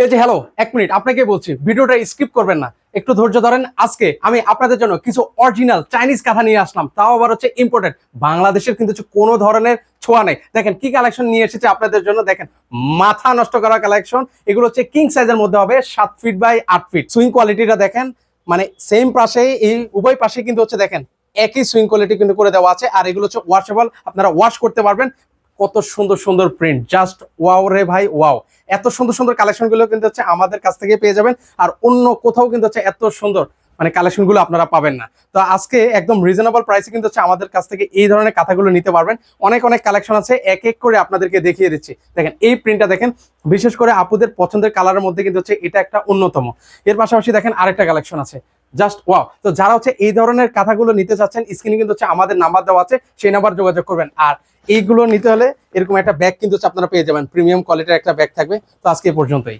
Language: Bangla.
এই যে হ্যালো, এক মিনিট আপনাকে বলছি, ভিডিওটা স্কিপ করবেন না, একটু ধৈর্য ধরেন। আজকে আমি আপনাদের জন্য কিছু অরিজিনাল চাইনিজ কাঁথা নিয়ে আসলাম, তাও আবার হচ্ছে ইম্পোর্টেড। বাংলাদেশের কিন্তু কোনো ধরনের ছোঁয়া নেই। দেখেন কি কালেকশন নিয়ে এসেছে আপনাদের জন্য, দেখেন মাথা নষ্ট করা কালেকশন। এগুলো হচ্ছে কিং সাইজের মধ্যে হবে, 7 ফিট বাই 8 ফিট। সুইং কোয়ালিটিটা দেখেন, মানে সেম পাশে এই উভয় পাশে কিন্তু হচ্ছে দেখেন একই সুইং কোয়ালিটি কিন্তু করে দেওয়া আছে। আর এগুলো হচ্ছে ওয়াশেবল, আপনারা ওয়াশ করতে পারবেন। কত সুন্দর সুন্দর প্রিন্ট, জাস্ট ওয়াও রে ভাই, ওয়াও। এত সুন্দর সুন্দর কালেকশন গুলো কিন্তু হচ্ছে আমাদের কাছ থেকে পেয়ে যাবেন। আর অন্য কোথাও কিন্তু হচ্ছে এত সুন্দর মানে কালেকশন গুলো আপনারা পাবেন না। তো আজকে একদম রিজনেবল প্রাইসে কিন্তু হচ্ছে আমাদের কাছ থেকে এই ধরনের কাঁথাগুলো নিতে পারবেন। অনেক অনেক কালেকশন আছে, এক এক করে আপনাদেরকে দেখিয়ে দিচ্ছি। দেখেন এই প্রিন্টটা দেখেন, বিশেষ করে আপুদের পছন্দের কালারের মধ্যে কিন্তু হচ্ছে এটা একটা অন্যতম। এর পাশাপাশি দেখেন আরেকটা কালেকশন আছে, জাস্ট ওয়াও। তো যারা হচ্ছে এই ধরনের কাঁথাগুলো নিতে চাচ্ছেন, স্ক্রিনে কিন্তু হচ্ছে আমাদের নাম্বার দেওয়া আছে, সেই নাম্বার যোগাযোগ করবেন। আর এইগুলো নিতে হলে এরকম একটা ব্যাগ কিন্তু হচ্ছে আপনারা পেয়ে যাবেন, প্রিমিয়াম কোয়ালিটির একটা ব্যাগ থাকবে। তো আজকে এই পর্যন্তই।